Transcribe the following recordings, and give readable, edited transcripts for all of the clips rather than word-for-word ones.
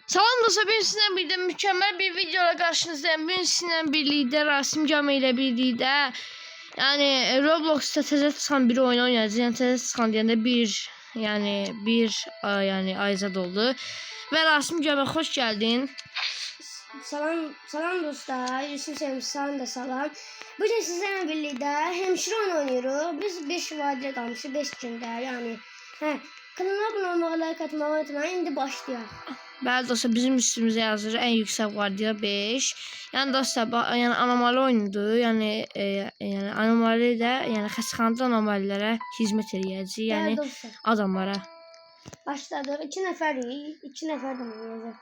Salam dostlar, bugün sizinle birlikte mükemmel bir videoyla karşınızdayım. Bugün sizinle birlikte Rasim Cami ile birlikte yani Roblox'ta teze çıkan bir oyun oynayacağız. Yani teze çıkan diyende bir Ayzad oldu. Ve Rasim Cami, hoş geldin. Salam dostlar. Yusuf Semsan da salam. Bugün sizlerle birlikte hemşire oynuyoruz. Biz 5 vadide kalmışız 5 günde yani. Kanala abone olmağı, like atmağı unutmayın. Şimdi başlayalım. Bəli dostlar, bizim üstümüzə yazır en yüksek vardiya 5. Yani dostlar, yani anomali oyundur. Yani anomali de yani xəstəxanada anomalilərə hizmet eləyəcək. Yəni adamlara. Başladık. 2 nəfərik. 2 nəfər də oynayacaq.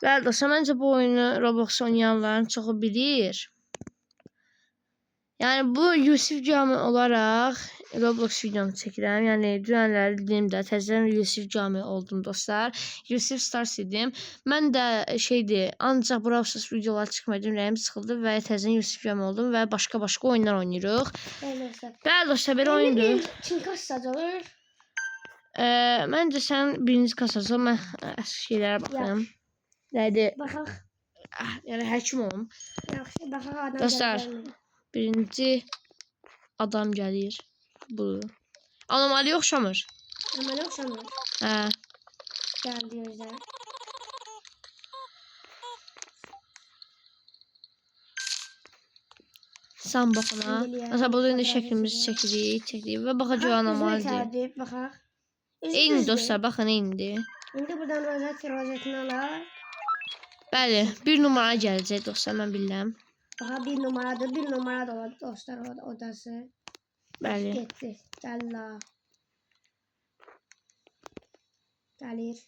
Bəli dostlar, məncə bu oyunu Roblox oynayanların çoxu bilir. Yani bu Yusuf Cami olarak Roblox videomu çəkirəm. Yəni dünənləri dedim də təzədən Yusuf Cami oldum dostlar. Yusuf Stars idim. Mən də ancaq Brawl Stars videolar çıxmadım, rəyim sıxıldı və təzədən Yusuf Cami oldum və başqa oyunlar oynayırıq. Bəli dostlar, belə oyundur. Kim kassac olur? Məncə sən birinci kasacaq, mən şeylərə baxıram. Nədir? Baxaq. Yəni həkim olum. Yaxşı, baxaq adam dostlar, birinci adam gəlir. Bu. Anomaliyə oxşamır. Anomaliyə oxşamır. Hə. Gəldi özə. Sən baxına. Məsələn, burada indi şəklimizi çəkirik və baxacaq anomalidir. Baxaq. Eyni dostlar, baxın indi. İndi buradan rozetini alar. Bəli, bir numara gələcək dostlar, mən bilirəm. Baxa, bir numaradır dostlar odası. Bəli. Getdi, gəllə. Gəlir.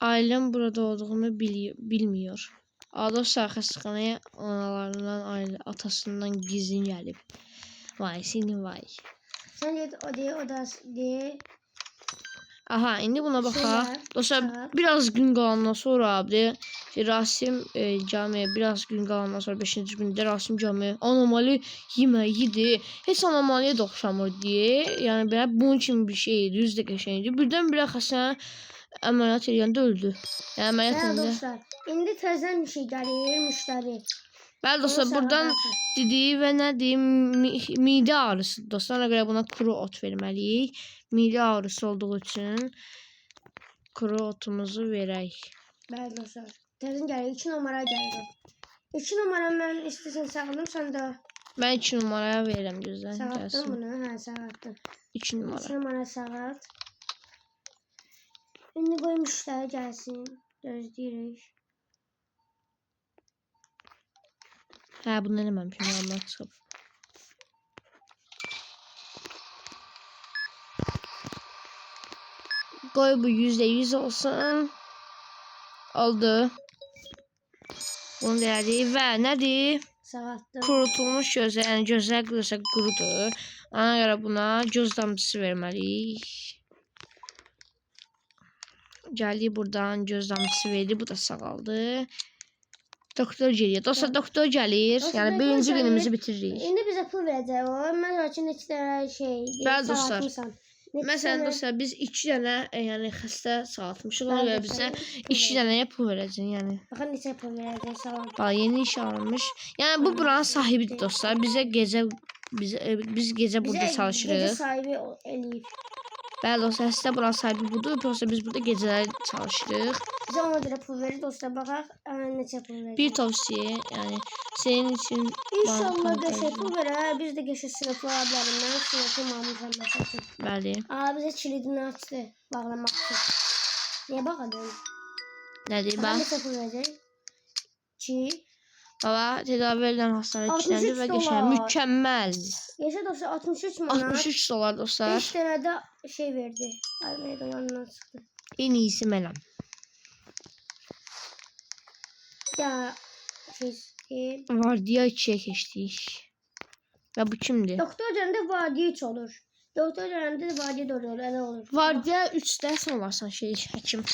Ailəm burada olduğumu bilmiyor. Dostlar, xəstəxanaya analarından, atasından gizlin gəlib. Vay, senin vay. Sən get odası de. Aha, indi buna baxaq. Dostlar, biraz gün qalandan sonra Rasim Cami biraz gün qalandan sonra 5-ci gündə Rasim Cami anomali yeməyidir. Heç anomaliyə də oxşamır deyə. Yəni belə bunun kimi bir şeydir, yüzdə qəşəngdir. Birdən bir xəstə əməliyyat edəndə öldü. Yəni əməliyyat edəndə. Dostlar, indi təzədən bir şey gəlir, müştəri. Bəli dostlar, buradan dediyi və nə deyim, mide ağrısı dostlar, ona görə buna kuru ot verməliyik. Mide ağrısı olduğu üçün kuru otumuzu verək. Bəli dostlar, təzədən gəlir, 2 numara gəlir. 2 numara mən istəsən sağladım, sən də. Mən 2 numaraya verirəm gözlə. Sağlatdın bunu, hə sağlatdın. 2 numara. 2 numara sağlat. İndi qoy müştəri gəlsin, gözləyirik. Hə, bunu eləməmişim, yandan çıxıb. Qoy bu %100 olsun. Oldu. Bunu deyərik və nədir? Sağlatdım. Kurutulmuş gözlər, yəni gözlər qırılsa qurudur. Ona görə buna göz damcısı verməliyik. Gəldik buradan göz damcısı verdik, bu da sağaldı. Doktor geliyor. Dostlar, doktor gəlir. Yəni birinci günümüzü bitiririk. İndi bizə pul verəcək o. Mən üçün 2 dənə şey. Bəli dostlar. Məsələn dostlar, biz 2 dənə yəni xəstə sağaltmışıq. Ona görə bizə 2 dənəyə pul verəcək, yəni. Baxın neçə pul verəcək, salam. Bax, yeni iş alınmış. Yəni bu buranın sahibidir dostlar. Biz gecə burada çalışırıq. Gecə sahibi eləyib. Bəli dostlar, sizdə buranın sahibi budur. Prosta biz burada gecələr çalışırıq. Bizə ona görə pul verir dostlar. Baxaq neçə pul verir. Bir tövsiyə, yəni senin için İnşallah qəşəng pul verər. Biz də qəşəng sınıflı adlarından sınıfı almışam məsələn. Bəli. Bizə kilidini açdı bağlamaq üçün. Niyə baxadın? Nədir bax? Neçə pul verəcək? 2 Baba, tedavi edən hastalar içinədir və qəşəng mükəmməl. Yaşa dostlar, 63 manat. 63 dolar dostlar. 5 dənə də şey verdi. Almanya'dan yanından çıxdı. En iyisi mənəm. Ya Vardiya 2'ye keçdik. Və bu kimdir? Doktor cəndə vadiyə 3 olur. Doktor cəndə də vadiyə 4 olur, elə olur. Vardiya 3-də sən olarsan həkim.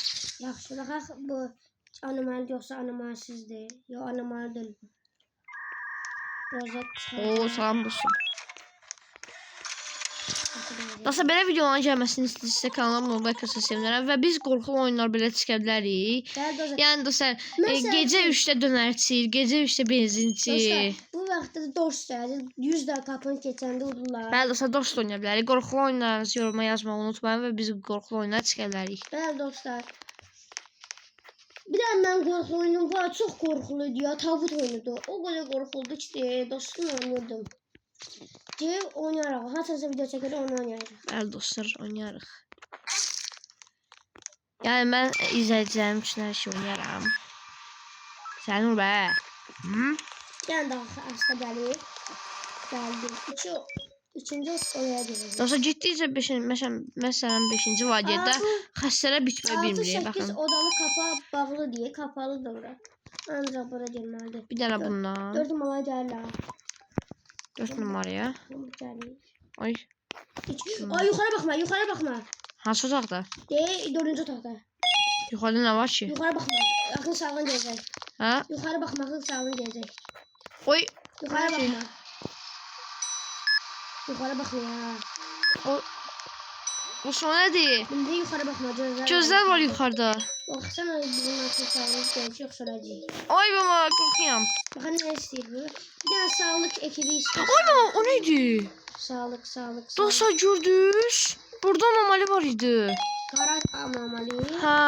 Yaxşı, baxaq bu anomali yoxsa anomalsizdir. Yox, anomali deyil. Rozet çıxır. Oo, salam dostum. Dostlar belə videoların gəlməsini istəyirsə kanalıma abunə olmayı sevinərəm və biz qorxulu oyunlar belə çıxa bilərik. Yəni dostlar gecə 3-də dönərçi, gecə 3-də benzinçi. Dostlar bu vaxtda dostlar 100 də qapını keçəndə udurlar. Bəli dostlar dost oynaya bilərik. Qorxulu oyunlarınızı yoruma yazmağı unutmayın və biz qorxulu oyunlar çıxa bilərik. Bəli dostlar. Bir də mən qorxulu oyunum var, çox qorxuluydu ya, tavut oyunudu. O qədər qorxuldu ki, dostum oynuyordum. Gel oynayarıq. Haçansa video çəkərik, onu oynayarıq. Bəli dostlar, oynayarıq. Yəni mən izləyicilərim üçün hər şey oynayaram. Sən Nur bə. Yəni daha asta gəlir. Gəldi. İkinci oraya gedir. Dostlar getdikcə məsələn 5-ci vadiyyədə xəstələr bitmə bilmir. 6-8 odalı qapı bağlı deyə, kapalıdır ora. Ancaq bura girməlidir. Bir dənə bundan. 4 numara gəlirlər. 4 numaraya. Gəlir. Ay. Ay yuxarı baxma, yuxarı baxma. Hansı otaqda? 4-cü otaqda. Yuxarıda nə var ki? Yuxarı baxma. Axın sağdan gələcək. Hə? Yuxarı baxma, axın sağdan gələcək. Oy. Yuxarı baxma. Yuxarı baxma ya. O son nədir? İndi yuxarı baxma, gözlər. Gözlər var yuxarıda. Baxsana bizim axın sağdan gələcək, yoxsa öləcək. Ay baba, qorxuram. Baxın nə istəyir bu? Bir dənə sağlıq ekibi istəyir. Ay baba, o neydi? Sağlıq. Dostlar gördünüz? Burada anomali var idi. Qara anomali. Hə.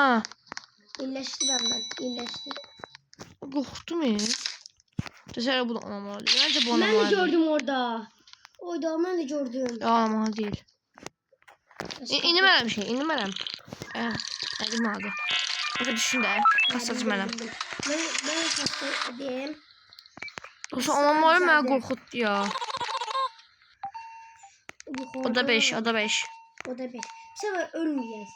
İlləşdirəm mən, illəşdir. Qorxdum ya. Desələ bu da anomali. Məncə bu Mən anomali. də gördüm orada. Oyda mən də gördüm. Anomali deyil. İnmərəm şey, inmərəm. Inmədi. Başa düşün də, kasacı mənəm. Mən kasacı deyim. Dostlar anomali mənə qorxutdu ya. O da 5, o da 5. O da 5. Bu sefer ölməyəcək.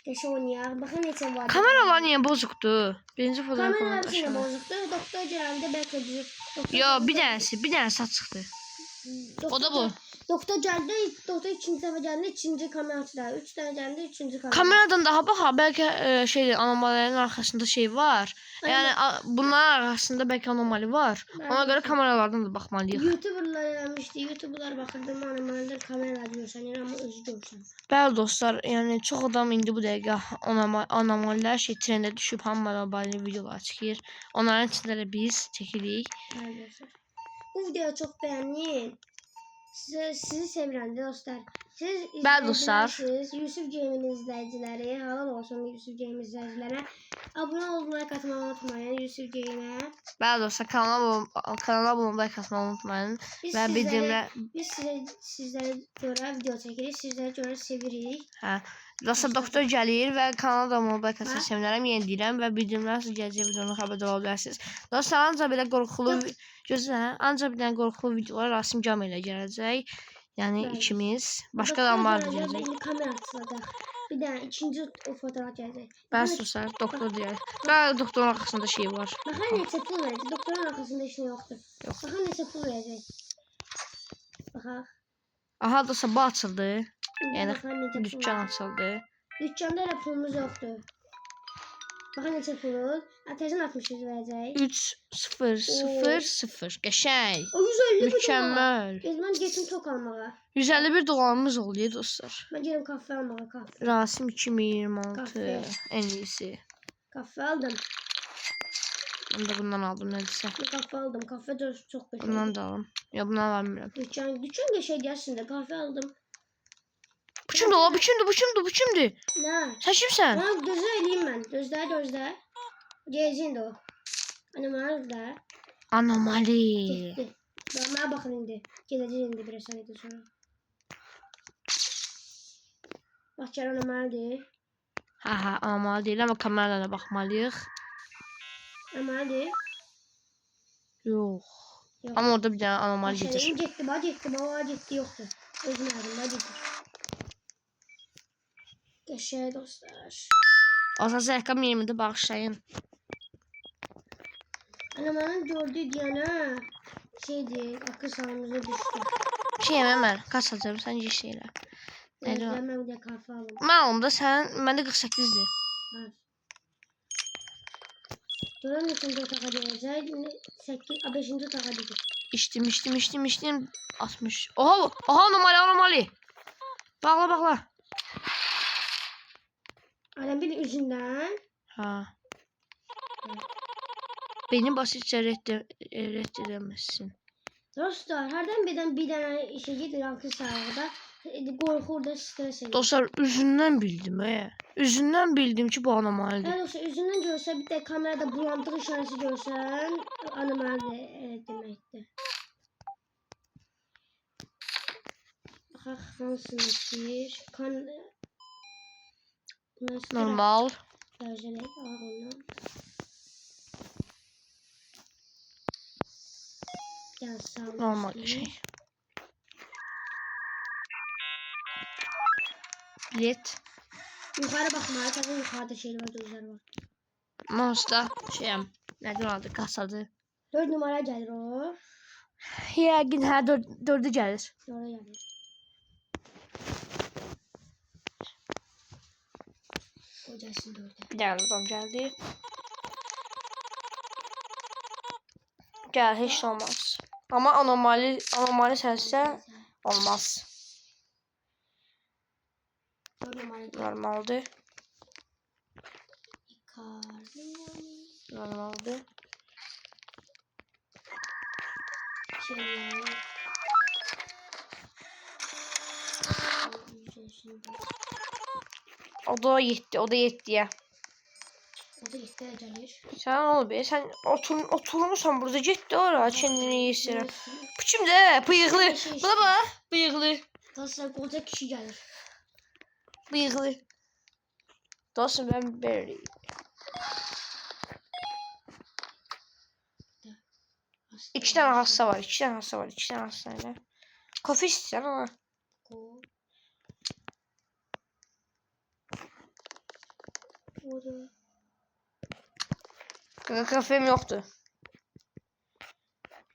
Qəşə oynayaq. Baxın neçə var. Kameralar niyə bozukdur? Birinci fotoğraf Kameralar falan içində aşağı. bozukdur. Doktor gələndə bəlkə düzür. Yo, bir dənəsi çıxdı. O da bu. Doktor gəldi, doktor ikinci dəfə gəldi, ikinci kamera açdı. 3 dənə gəldi, üçüncü kamera. Kameradan daha bax, bəlkə anomalilərin arxasında şey var. Yəni bunların arasında bəlkə anomali var. Ona görə kameralardan da baxmalıyıq. YouTuberlar eləmişdi. YouTuberlar baxırdı, anomalidən kameralar görsənir, amma özü görsən. Bəli dostlar, yəni çox adam indi bu dəqiqə anomalilər trendə düşüb hamılara videolar çəkir. Onların içində də biz çəkirik. Bəli dostlar. Bu videoyu çox bəyənin. Sizi sevirəm dostlar. Siz Bəli dostlar. Yusuf Game'in izləyiciləri, halal olsun Yusuf Game izləyicilərə. Abunə olmayı, katılmayı unutmayın Yusuf Game'ə. Bəli dostlar, kanala abunə olmayı, katılmayı unutmayın. Və bildirimlər... Biz sizlərə görə video çəkirik, sizlərə görə sevirik. Hə. Dostlar doktor gəlir və kanala abunə olmayı, katılmayı sevinərəm, yeni deyirəm və bildirimlər siz gələcək videonu xəbərdar ola bilərsiniz. Dostlar, ancaq belə qorxulu... Gözlə, ancaq bir dənə qorxulu videolar Rasim Cam ilə gələcək. Yəni ikimiz. Başqa adamlar da gələcək. İndi kamera açılacaq. Bir dənə ikinci fotoğraf gələcək. Bəli dostlar, doktor deyək. Bəli, doktorun arxasında şey var. Baxın neçə pul verəcək. Doktorun arxasında heç nə yoxdur. Baxın neçə pul verəcək. Baxaq. Aha dostlar, bu açıldı. Yəni dükkan açıldı. Dükkanda elə pulumuz yoxdur. Baxın neçə puluz. Ateşin 60 verəcək. 3-0-0-0. Qəşəng. O 150 Mükəmməl. Mən getim tok almağa. 151 dolarımız oluyor dostlar. Mən gedim kahve almağa, kahve. Rasim 2026 Kahve. en iyisi. Kahve aldım. Ben de bundan aldım neredeyse. Ben kahve aldım. Kahve de çok güzel. Bundan da aldım. Ya bundan vermiyorum. Dükkan geçeydi aslında. Kahve aldım. Bu kimdi ola? Bu kimdi? Ne? Sen kimsen? Ben gözü eleyim ben. Gözler. Gezindi o. Anomali da. Anomali. Gitti. Bana bakın indi. Geleceğiz indi biraz saniye sonra. Bahçeli anomali. Ha anomali değil ama kameralara bakmalıyıq. Anomali. Yok. Ama orada bir tane anomali getir. Gitti. Baba gitti yoktu. Özüm aldım. Hadi. Geçey dostlar. Asası Əhkam 20'de bağışlayın. Anomalinin gördüğü diyene şeydi. Akıl sağlığımıza düştü. Şey yemem ben. Kaç alacağım sence şeyler. Neydi o? Ben bir de kahve aldım. Malum da sen. Bende 48'di. Evet. Duran için 4 taka diyeceğiz. 5. taka diyeceğiz. İçtim. 60. Oha anomali. Bağla bağla. Adam bir üzündən. Ha. Beni basitçe reddedemezsin. Dostlar, hardan bir dənə işe gedir akıl sağlıqda. Qorxur da stres edir. Dostlar üzündən bildim Üzündən bildim ki bu anomalidir. Hə dostlar, üzündən görsə, bir də kamerada bulantıq işarəsi görsən, anomali deməkdir. Baxaq hansını istəyir. Normal. Dərəcəlik ağırından. Gəl sağ ol. Normal şey. Bilet. Yuxarı baxmalı, təzə yuxarıda şeylər var, gözlər var. Monster şeyim. Nədir adı? Kasadır. 4 numara gəlir o. Yəqin hə 4'ü gəlir. Sonra gəlir. O gəlsin 4'ə. Bir dənə adam gəldi. Gəl heç nə olmaz. Ama anomali sənsə olmaz. 4 numara gəlir. Normaldir. Yukarı. Normaldir. Şey. O da yetti. O da yettiye. O da yetti gəlir. Sen ol be. Sen oturmuşsan burada ciddi ora kendini yesire. Biçim de bıyıklı. Buna bak. Bıyıklı. Dostlar koca kişi gəlir. Bıyıklı. Dostum ben böyle. İki tane hasta var. İki tane hasta var. İki tane hastayla. Kofi istiyor ama. Kafem yoktu.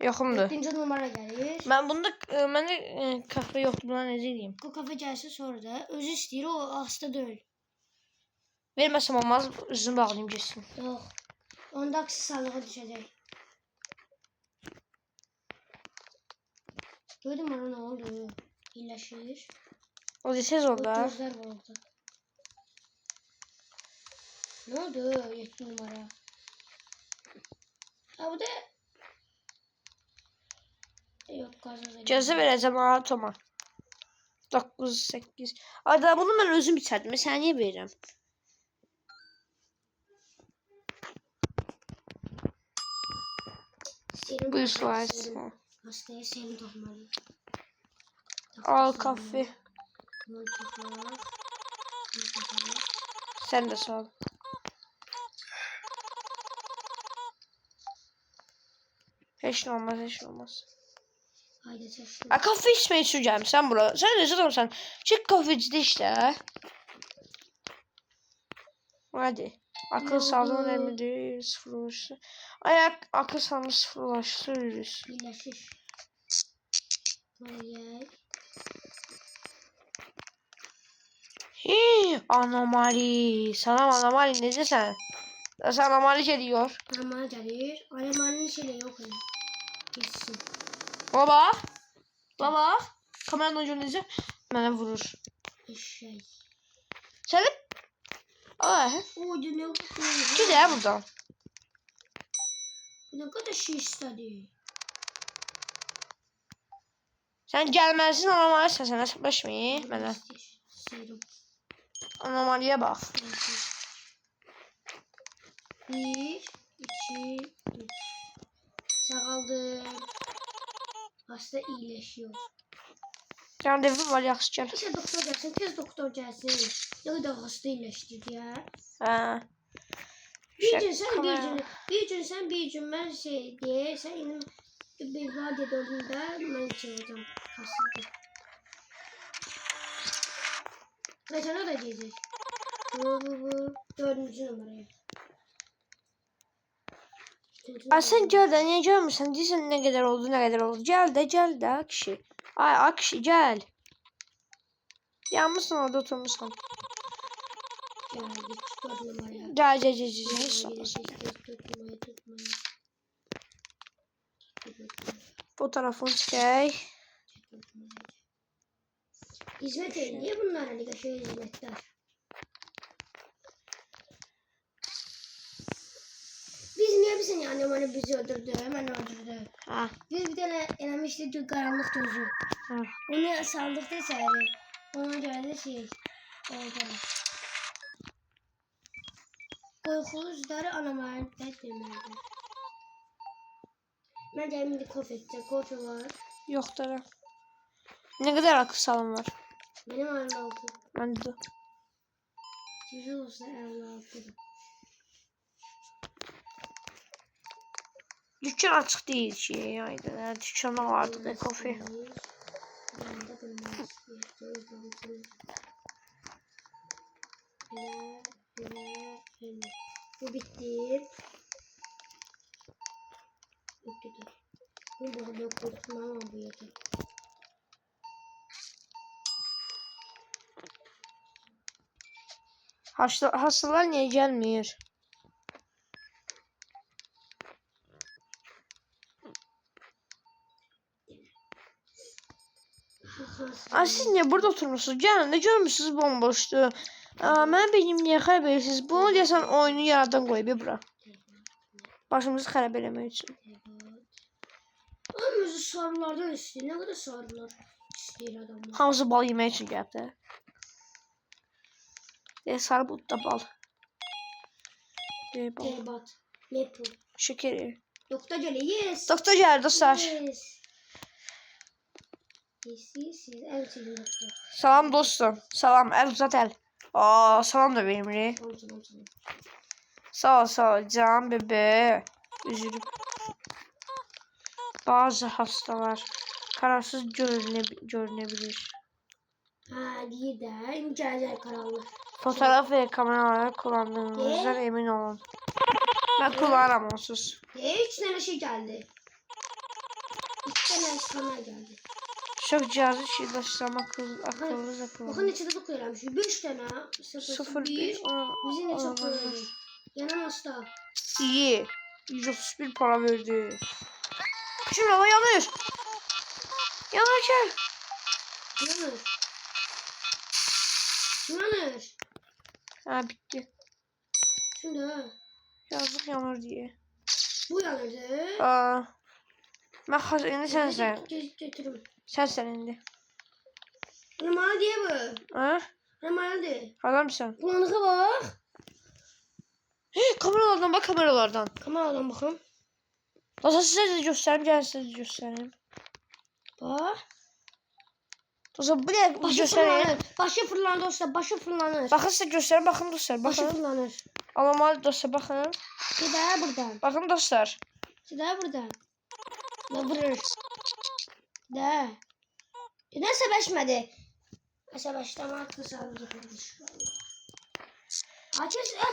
Yoxumdur. 7-ci numara gəlir. Ben bunda məndə kafe yoktu. Buna ne diyeyim? O kafe gəlsə sonra da özü istəyir, o hasta deyil. Verməsəm olmaz. Üzünü bağlayayım geçsin. Yox. Onda aksesarlığa düşəcək. Gördün bana ne oldu? İyiləşir. O desez oldu ha. Gözler var orada. Ne oldu? 7 numara. Ha bu da yok gazoz. Cəza verəcəm ha Toma. 9 8. Ada bunu mən özüm içərdim. Sən niyə verirəm? Buyur suayız. Hastaya serum takmalıyım. Al kafe. Sen de sağ ol. Hiç ne olmaz, hiç ne olmaz. Haydi seçtim. Ha, kahve içmeyi süreceğim sen burada. Sen de zaten sen. Çık kahvecide işte. Hadi. Akıl sağlığın önemlidir. Sıfır ulaştı. Ayak akıl sağlığı sıfır ulaştı. Yürüyüz. Birleşir. Hayır. Hii, anomali. Sana anomali ne desen? Sen anomali geliyor. Anomali gelir. Anomalinin şeyle yok öyle. Geçsin. Baba. Baba. Kameranın ucunu izle. Bana vurur. Eşeği. Sen de... Aa. O ne oldu? Git ya buradan. Ne kadar şey istedi. Sen gelmezsin anomali sen hesaplaşmayı. Bana. Serum. Anomaliye bak. 1, 2, 3. Sağaldım. Hasta iyileşiyor. Can devrim var yaxşı gel. İşte doktor gelsin, tez doktor gelsin. Ne kadar hasta iyileştirdi ya. Ha. Bir gün sen bir gün, bir gün sen bir gün ben şey diye sen yine bir vade dolduğunda ben çağıracağım kasada. Ve sana da diyecek. Bu 4. numaraya. Ay sen gel de niye gelmişsin? Deyirsən ne kadar oldu ne kadar oldu. Gel de kişi. Ay kişi gel. Yanmışsın orada oturmuşsun. Geldik 4 numaraya. Gel. Hiç Bu tarafını çek. Hizmet ediyor bunlar hani şey hizmetler. Biz niye bizim yani hani bizi öldürdü hemen öldürdü. Ha. Biz bir tane elemiştik karanlık gözü. Ha. Onu sandıkta sayarım. Ona göre de şey oldu. Korkuzları anamayın etmemeliydi. Ben de eminim kofe var. Yok da. Ne kadar akıl sağlam var. Benim 56. Ben de. Güzel olsa 56. Dükkan açık değil şey yani. Dükkanda vardı da kafe. Ben de bilmem. Bu bitti. Bitti. Bu burada kurtulma ama bu yeter. Hastalar niye gelmiyor? Siz niye burada oturmuşsunuz? Gelin de görmüşsünüz bomboştu. Mən benim niye xərab edirsiniz? Bunu deyəsən oyunu yaradan qoyub bura. Başımızı xərab eləmək üçün. Ama sarılardan istiyor. Ne kadar sarılar istiyor adamlar. Hamısı bal yemək üçün gəlib də. Sarı budda bal. Bal. Terbat. Maple. Şekeri. Doktor geliyor. Yes. Doktor gəldi dostlar. Yes. Yes. Evet doktor. Salam dostum. Salam. Əl uzat əl. Salam da vermirik. Tamam. Sağ ol can bebe. Üzülüb. Bazı hastalar kararsız görünebilir. Ha diye de imkanlar karanlık. Fotoğraf ve kameraları kullandığınızdan emin olun. Ben kullanamam onsuz. 3 tane şey geldi. 2 tane kamera geldi. Çok cihazı şiirleştirme akıllı yapıyorum. Bakın içinde de koyuyormuş. 5 tane. 0 1. 1 Bizim de çok koyuyoruz. Yanan hasta. İyi. 131 para verdi. Şimdi hava yanıyor. Yanarken. Yanır. Ha bitti. Şimdi ha. Yazık yanır diye. Bu yanırdı. Ben indi sen. Götürüm. Sen indi. Numara diye bu. Ha? Numara diye. Adam mısın? Bulanığa bak. Kameralardan bak kameralardan. Kameradan bakın. Nasıl size de göstereyim, gel size de göstereyim. Bak. O zaman bu ne? Başı Göstereyim. fırlanır. Başı fırlanır dostlar. Başı fırlanır. Bakın size göstereyim, bakın dostlar. Başı Bakın. fırlanır. Alamalı dostlar, bakın. Bir daha buradan. Bakın dostlar. Bir daha buradan. Ne vurur? Da. Neden sebeşmedi? Sebeşleme kısa bir yapılmış.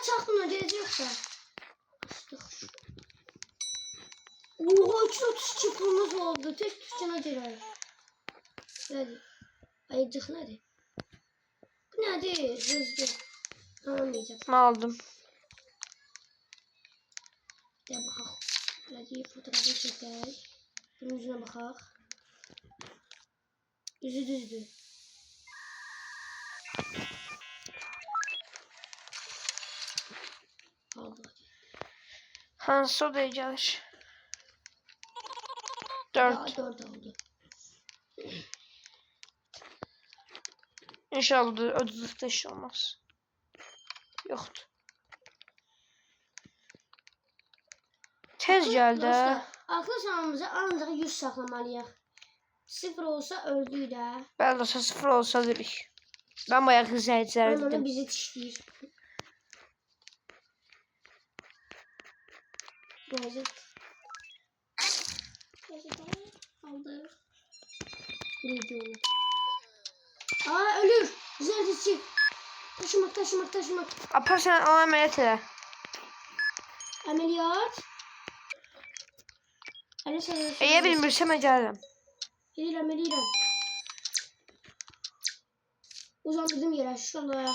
Çaktın önce yoksa. Oha 332 pulumuz oldu. Tek tutacağına göre. Hadi. Ayıcık nerede? Bu nerede? Hızlı. Anlamayacağım. Ne aldım? Gel bakalım. Hadi fotoğrafı çekelim. Bunun yüzüne bakalım. Yüzü düzdü. Aldık. Hansı odaya gelir? 4 4. oldu. İnşallah ödülükte iş olmaz. Yoktu. Tez geldi. Akıl sağlığımıza ancak 100 saklamalıyıq. 0 olsa öldük də. Ben de 0 olsa dedik. Ben bayağı hızlıca Ama dedim. bizi tişləyir. Gözük. Aldık. Videonu. Aa ölür. Güzel çık. Taşımak. Apar sen ona ameliyat elə. Ameliyat. Eğer bilmirsem ben gelirim. Edirəm. Uzandırdım yerə. Şurada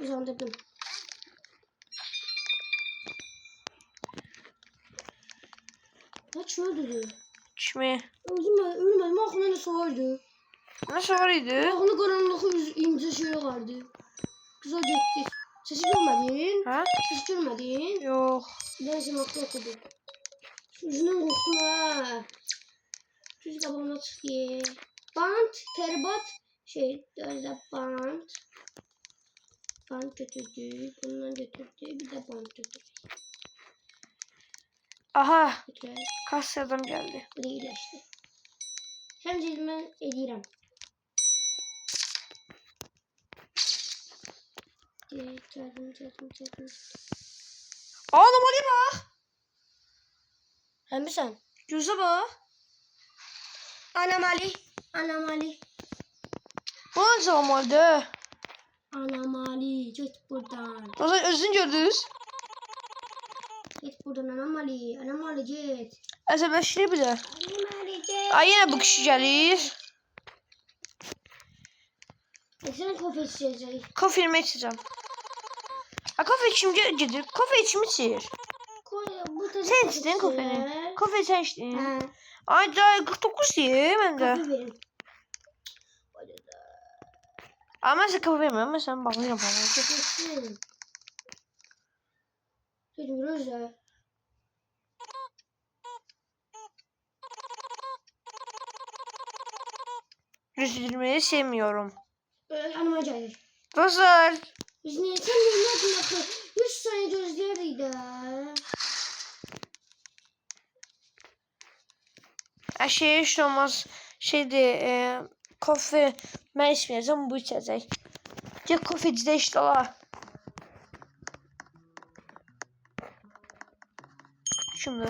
uzandırdım. Kaç öldürdü? Kimi? Ölmedim. Aklımda ne sordu? Nasıl var idi? Onu karanlık ince şey vardı. Güzel gitti. Sesi görmedin. Ha? Sesi görmedin. Yok. Ben seni haklı okudum. Yüzünden korktum ha. Yüz kabağına çıkıyor. Bant, peribat. Öyle bant. Bant götürdü. Bundan götürdü. Bir de bant götürdü. Aha. Götürdü. Kasyadan geldi. Bu da iyileşti. Hem cezime edirəm. Gəldim. Anomali bak. Hem sen? Göze bak. Anomali. Bu nasıl anomali? Anomali. Git buradan. O zaman özün gördünüz. Git buradan anomali. Anomali git. Əsəbləşdirir bir də. Anomali git. Ay yenə bu kişi gəlir. Sen kofe içecek. Kofe yemək içəcəm. Ha kofe içim gedir. Kofe içim içir. Sen içdin kofeni. Kofe sen içdin. He. Ay da 49 deyir məndə. Kofe verin. Amma mən sizə kofe vermirəm. Mən səni bağlayıram bana. Kesin. Dedim Roza. Üzülmeyi sevmiyorum. Anıma gelir. Dostlar. Biz niye sen ne yapıyorsun? 3 saniye gözleriydi. Her şey hiç olmaz. Kofe mən içməyəcəm, bu içəcək. Gel kofecidə işte la. Şimdi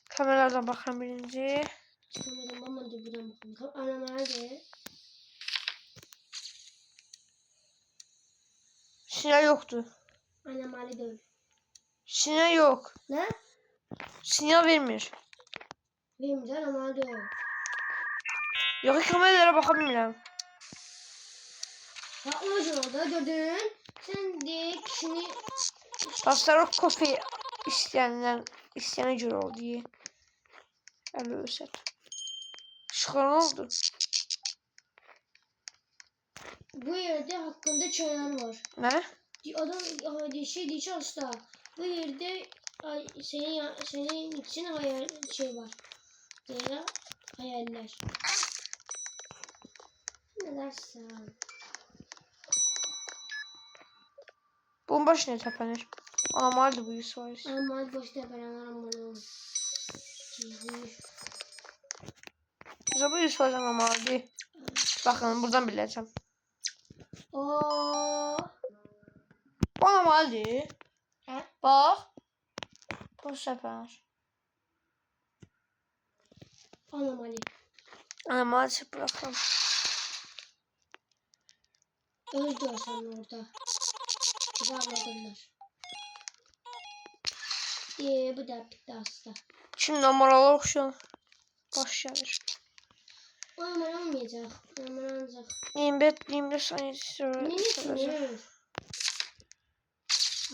kameralardan bakalım birinci. Çıkamadım ama dur buradan bakalım. Anam nerede? Sinyal yoktu. Anam nerede değil. Sinyal yok. Ne? Sinyal vermir. Benim de anam nerede değil. Yok kameralara bakabilmirəm. Ha olacak orada gördün. Sen de kişini... Dostlar o kofe istəyənə görə oldu. Əli ölsək. Şıxar oldu. Bu yerde hakkında çaylar var. Ne? Adam diyor ki hasta. Bu yerde senin için hayal var. Diye hayaller. Ne dersen? Bomboş ne təpənir? Amaldı bu yüz. Amal boşta ben anlamadım. Bu yüz amaldı. Bakın buradan biləcəm. Oo. Bu amaldı. Hə? Bax. Bu səpənir. Anomali. Amaldı bıraxam. Öz görsen orada. Güzelledirler. Bu da bitti aslında. Şimdi numaralı oxşuyor. Baş gəlir. O numara olmayacak. Numara olacak. 25 saniye sonra. Ne ne?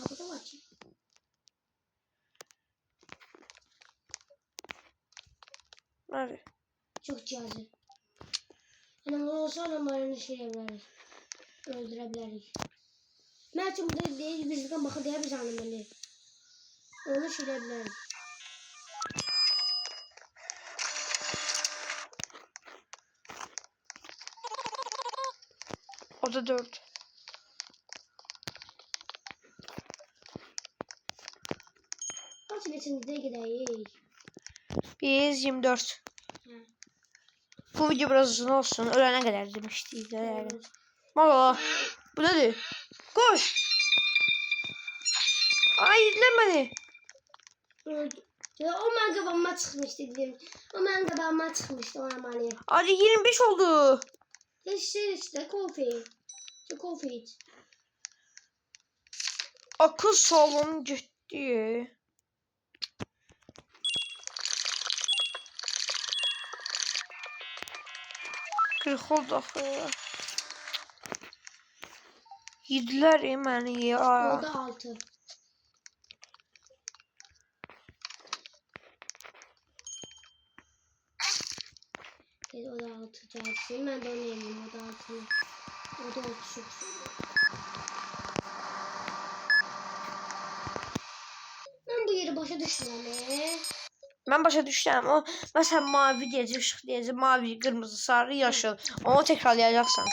Bu da var ki. Nerede? Çok cazip. Anam olsa numaranı yapabiliriz. Öldürebiliriz. Ben için burada değil, bizden bakın diye biz anlamalı. Onu yapabiliriz. O da 4. Kaç iletişimde gideyiz? Biz 24. Hı. Bu video biraz uzun olsun. Ölene kadar demiştik. Yani. Valla. Bu nedir? Koş. Ay izlemedi. Öldü. Ya o ben kabağıma çıkmıştı dedim. O ben kabağıma çıkmıştı o amali. Hadi 25 oldu. İşte kofi. Kofi iç. Akıl sağlığım gitti. Kırk oldu axı. Yediler məni ya. Orada 6. O da 6 gelsin. Ben de onu yemeyeyim. O da 6. O da 30. Ben bu yeri başa düşmeli. Ben başa düşürəm. O mesela mavi deyəcək, ışıq deyəcək, mavi, qırmızı, sarı, yaşıl. Onu təkrarlayacaqsan.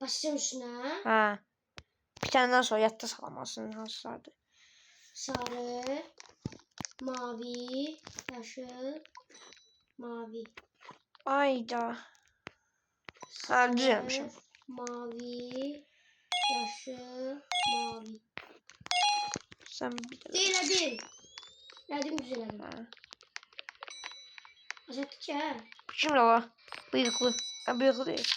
Başlayacağım üstüne. Hə. Bitəndən sonra yadda salamasın hansılardır. Sarı, mavi, yaşıl, mavi. Ayda. Ha, düzəlmişim. Mavi, yaşıl, mavi. Sən bir də. Deylədim. Elədim, düzələdim. Hə. Azatdı ki, hə? Kimlə var? Bıyıqlı. Hə, bıyıqlı deyil.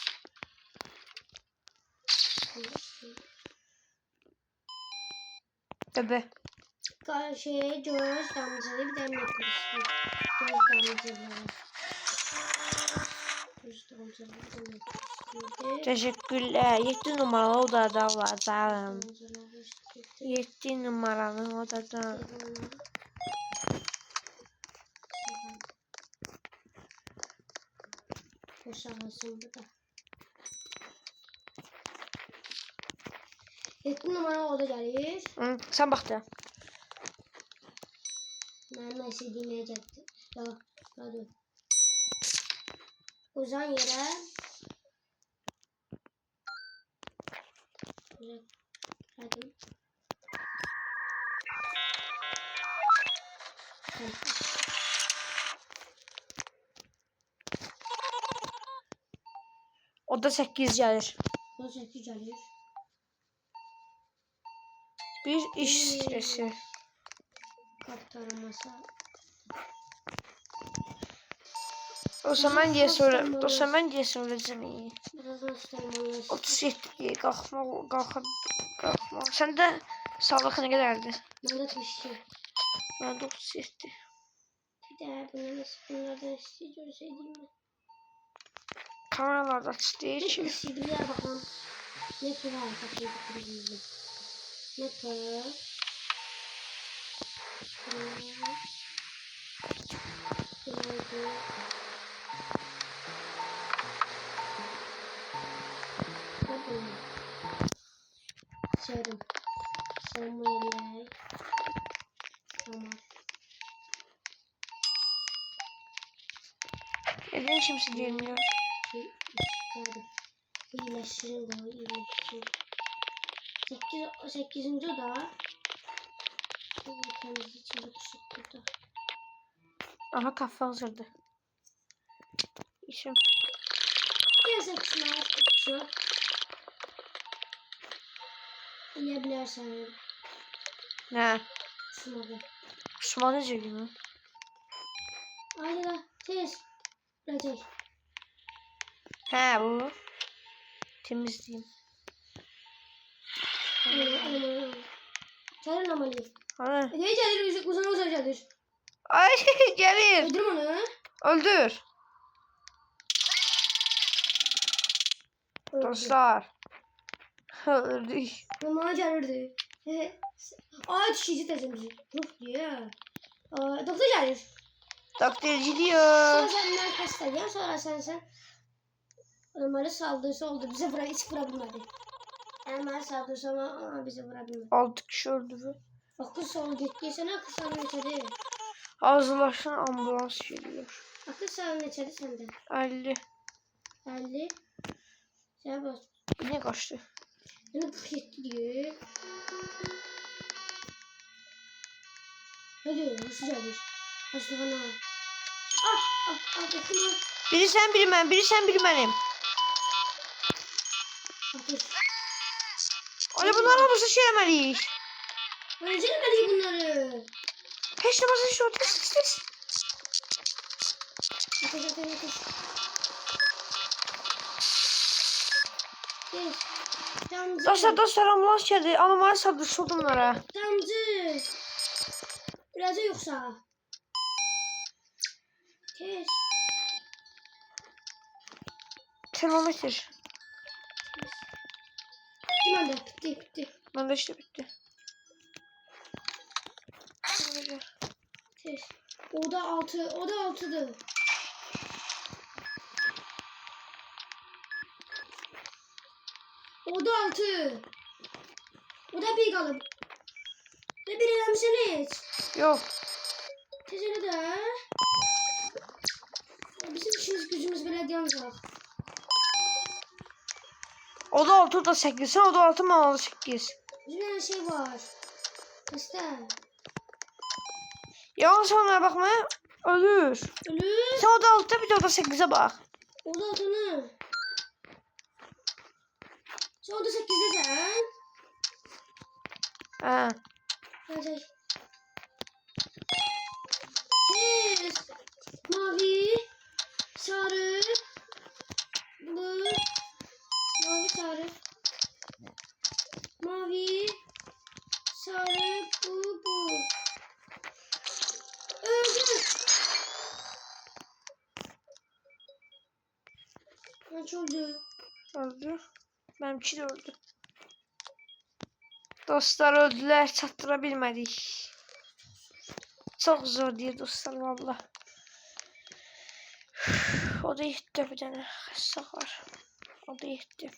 Bebe. Şey, göz damcılı bir tane yapmıştım. Göz damcılı. Göz damcılı bir tane yapmıştım. Teşekkürler. 7 numaralı odada olacağım. 7 numaralı odada. Boşanmasın bu da. 7 numara oda gelir. Hı, sen bax da. Mənim istədiyimə gəldi. Ya, hadi. Uzan yerə. Hadi. Oda 8 gəlir. O 8 gəlir. Bir iş stresi. Kart taraması. O zaman diye söyleyeceğim iyi. Birazdan istəyirəm. 37 diye kalkma. Sen de sağlık ne kadardı? Məndə düşdü. Ben de 37. Bir də bunlardan istəyir görsəydim mən. Kameralarda açtı ki. İstəyirlər baxam. Ne kadar takıyorduk. Ne kadar? Sarım. Samuel. Tamam. Neden kimse gelmiyor? Sarım. İyileştirin bunu, iyileştirin. 8. oda. Temizlik içinde kusuk burada. Aha kafa hazırdı. İşim. Biraz ekşime, yiyebilirsen. Ne? Kusmadı. Kusma ne mi? Haydi da tez. Recep. He bu. Temizleyeyim. Çağırın amalıyı. Hani? Ne gelir? Uzun gelir. Ay gelir. Öldürüm onu. Öldür. Dostlar. Öldük. Mama gelirdi. Ay düşücü tezimizi. Ruh diye. Doktor gelir. Doktor gidiyor. Sonra sen hastayım. Sonra sen onları saldırısı oldu. Bize hiç vurabilmedi. Onları saldırısı ama bize vurabilmedi. 6 kişi öldü bu. Akıl sağlığı gittiysen akıl sağlığı içeri. Ağzılaşın ambulans geliyor. Akıl sağlığı içeri sende. 50. 50. Sen bas. Yine kaçtı. Yani 47 diyor. Hadi nasıl gelir? Hastahana. Bakın. Biri sen biri ben. Biri sen biri benim. Ateş. Öyle bunlar olursa şey demeliyiz. Önce ne bunları? Hiç de basın şu test. Ateş. Geç. Damcı. Dostlar ambulans geldi. Anomal saldırısı oldu bunlara. Damcı. Biraz yoksa. Kes. Termometre. Hemen de bitti. Ben de işte bitti. Kes. O da 6'dı. O da 6. O da 1 qalıb. Ne bir eləmişsiniz? Yox. Tezələ də. Bizim işimiz gücümüz belə yancaq. O da 6, o da 8. Sen o da 6, ben o da 8. Bizim her şey var. Hasta. Yalnız onlara bakma. Ölür. Ölür. Sen o da 6'da bir de o da 8'e bak. O da 6'nı. Sen o da 8'desən. Ha. Hadi. Tez. Mavi. Sarı. Bu. Mavi sarı. Mavi. Sarı. Bu. Öldü. Kaç oldu? Öldü. Benimki de öldü. Dostlar öldüler. Çattırabilmedik. Çok zor diye dostlar valla. O da gitti bir tane. Sak var. O da gitti.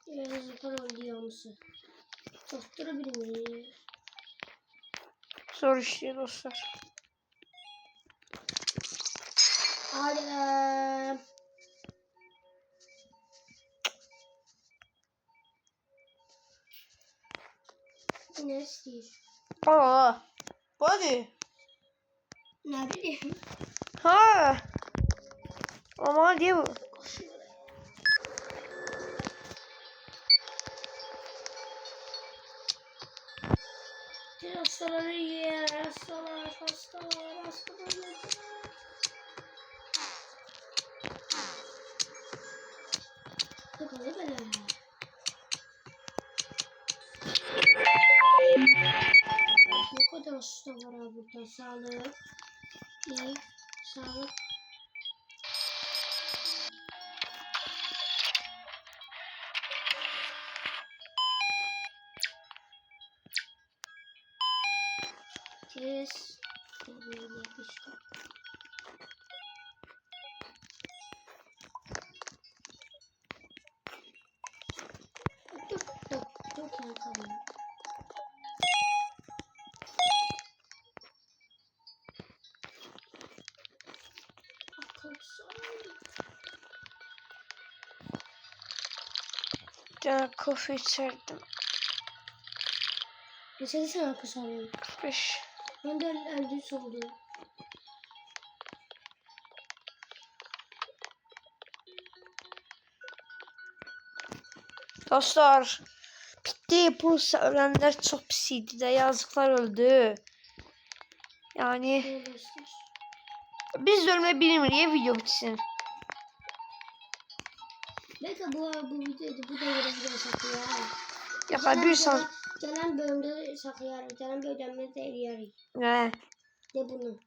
Yazıklar oldu yalnızı. Çattırabilir. Zor işliyor dostlar. Hadi. Ne istiyor? Aa. Hadi. Ne bileyim. Ha. Ama diye bu. Hastaları yer. Hastalar. Yok ne böyle? Ne kadar hasta var abi burada. Sağlık. İyi. Sağlık. Kes. Dur kanka. Ya kofi içerdim. Mesela sen akış alayım. 45. Ben de 53 oldu. Dostlar. Bitti. Bu ölenler çok pisiydi de yazıklar öldü. Yani biz de ölme bilmiyor video bitsin. Belki bu videoda bu da görebiliriz ya. Ya bir son. Gelen bölümde saklayarız. Gelen bölümde de eləyərik. Ne? De bunu.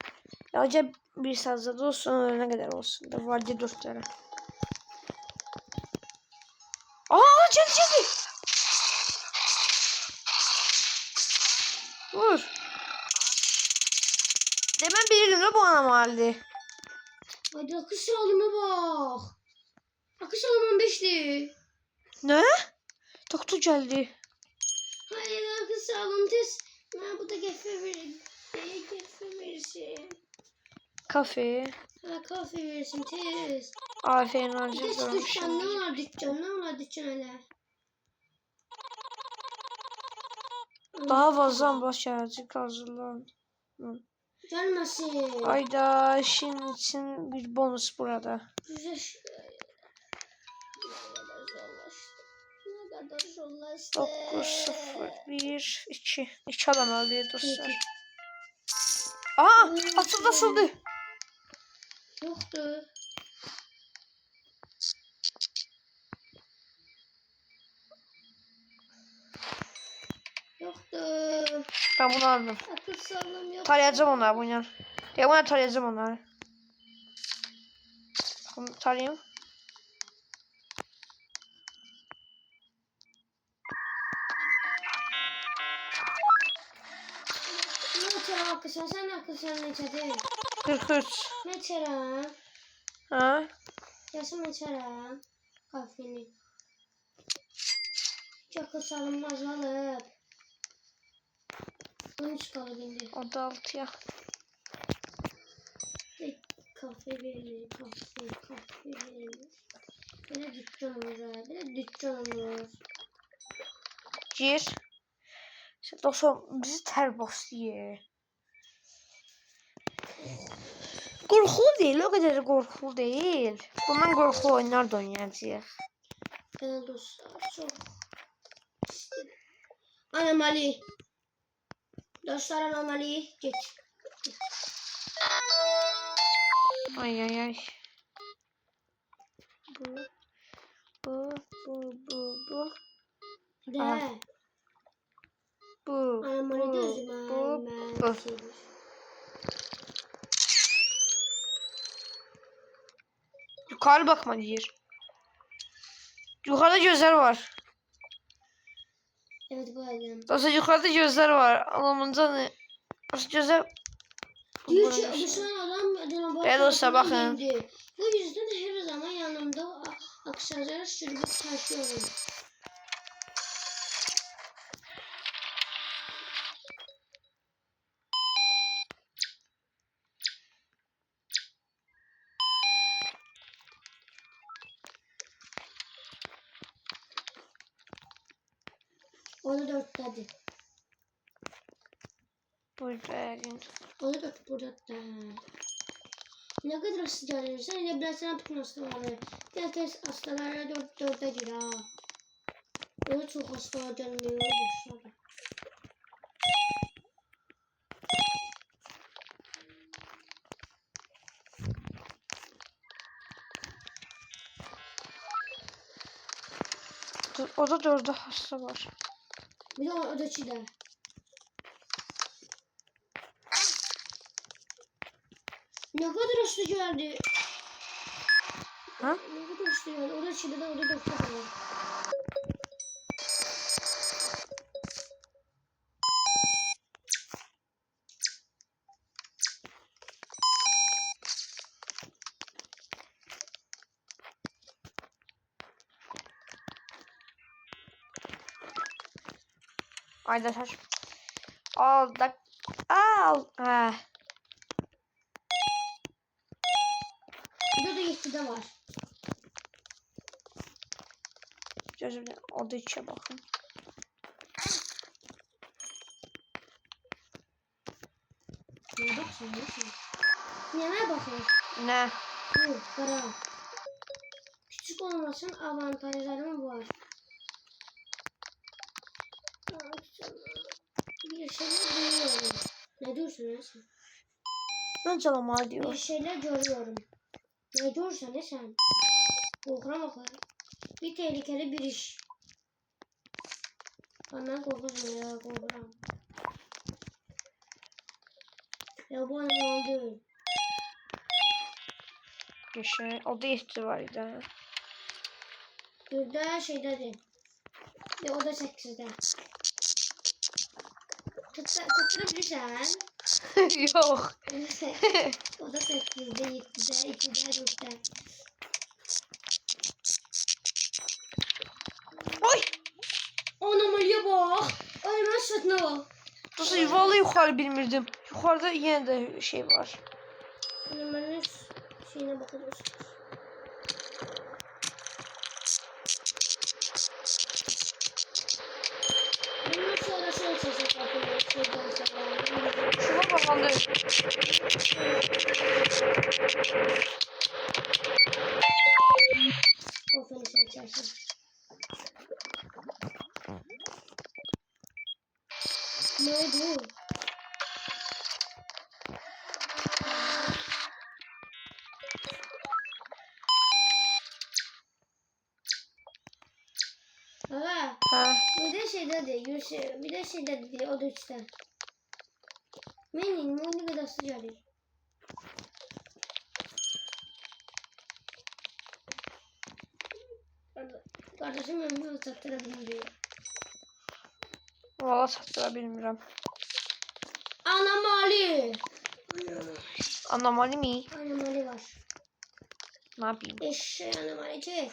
Ya acaba bir sazda olsun ne kadar olsun da var diye dostlara. Aa geldi. Vur. Demen bilirdim de bu anam halde. Hadi akış sağlığıma bak. Akış sağlığım 15'ti. Ne? Doktor geldi. Hayır akış sağlığım tez. Ha bu da gefe verir. Gefe verirsin. Kafe. Ha kahve verirsin tez. Aferin acı Tez düşcan ne var düşcan hele. Daha fazla başarıcı kazılan. Gelmesin. Ayda işin için bir bonus burada. Güzel. Ne kadar zorlaştı. 9 0 1 2 2 adam öldü dostlar. Aa asıldı. Yoktu. Yoktu. Ben bunu aldım. Akıl sağlığım yok. Tarayacağım onları bunu. Ya buna tarayacağım onları. Bunu tarayayım. Ne çara akışan sen akışan ne çadır? 43. Ne çara? Ha? Yaşım ne çara? Kafeni. Çok salınmaz alıp. 13 kalıp indi. O da 6'ya. Kahve verilir. Kahve verilir. Bir de dükkan olur. Bir de dükkan olur. Gir. Dostum bizi tər basıyor. Qorxulu değil, o kadar da qorxulu değil. Bundan qorxulu oyunlar da oynayacağıq. Evet dostlar çok. Anomali. Dostlar anomali. Geç. Ay ay ay. Bu. De. Ah. Bu. Anomali de özüm. Yukarı bakma diyor. Yukarıda gözler var. Evet bu adam. Dostlar yukarıda gözler var. Anlamında ne? Dostlar gözler... Diyor ki bu son adam Canavar Evet dostlar bakın. yendi. Bu yüzden her zaman yanımda aksesuar sürüp taşıyorum. Onu dörtledim. Buradayım. Onu dört burada. Ne kadar hasta gelirsen yine bilirsen bütün hastaları. Diğer hastalara dörde gir ha. Öyle çok hastalar gelmiyor boşlara. O da 4'de hasta var. Bir de o da çiğde. Ne kadar hasta geldi. Ha? Ne kadar hasta geldi. O da çiğde de o da dörtte var. Arkadaşlar. Aldık. Al. Ha. Bir de 7'de var. Gözümle o da içe bakın. Ne baksın ne sen? Neye bakın? Ne? Bu para. Küçük olmasın avantajlarım var. Bir şeyler görüyorum. Ne diyorsun ya sen? Ben canım diyor. Bir şeyler görüyorum. Ne diyorsun ya sen? Korkuram bakar. Bir tehlikeli bir iş. Ben korkuyorum ya korkuram. Ya bu anam oldu. Geçen o da ihtivarıydı. Bir de şeydedir. Ya o da 8'de. Tutturabilirsen. Yok. O da 8'de, 7'de, 2'de, 4'de. Oy! Anomaliye bak. Aynen satına bak. Dostlar vallahi yukarı bilmirdim. Yukarıda yine de şey var. Anomaliye şeyine bakıyoruz. Bunun sonra şey sesi yapıyoruz. Şuna bakalım. Ofeni sen içersin. Ne oldu? Aga, Ha. bir de şeyde de, bir de şeyde de o da işte. Benim ne kadar sıcak. Kardeşim ömrü uzattırabilirim diyor. Valla sattıra bilmirəm. Anomali. Anomali mi? Anomali var. Ne yapayım? Eşeği anomali çek.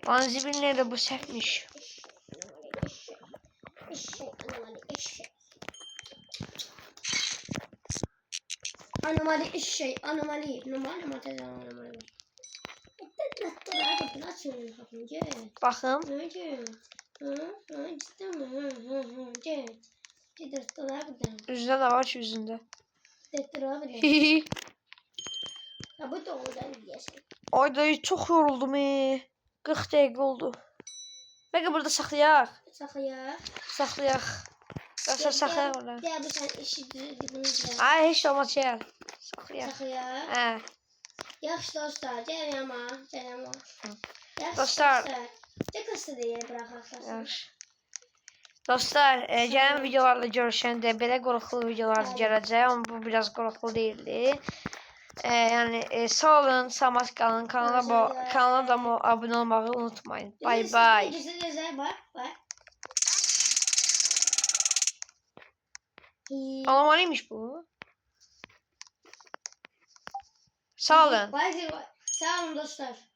Lan zibil nerede bu səhvmiş. Anomali eşek, anomali, anomali materyal, anomali. Baxım. Üzündə nə var ki üzündə? Ay dayı çox yoruldum. 40 dəqiqə oldu. Bəlkə burada saxlayaq. Saxlayaq. Yoxsa saxlayaq orada. Gel bu sen işi düzgün. Ay heç olmaz gəl. Saxlayaq. Saxlayaq. Hə. Yaxşı dostlar, gəl yama, gəl yama. Yaxşı Dostlar. Nə qısa deyə buraxaq. Yaxşı. Dostlar, gələn videolarla görüşəndə belə qorxulu videolar gələcək, amma bu biraz qorxulu deyildi. Yəni sağ olun, salamat qalın. Kanala da abunə olmağı unutmayın. Bay bay. Güzel bak, bak. Anomaliymiş bu. Sağ olun. Sağ olun dostlar.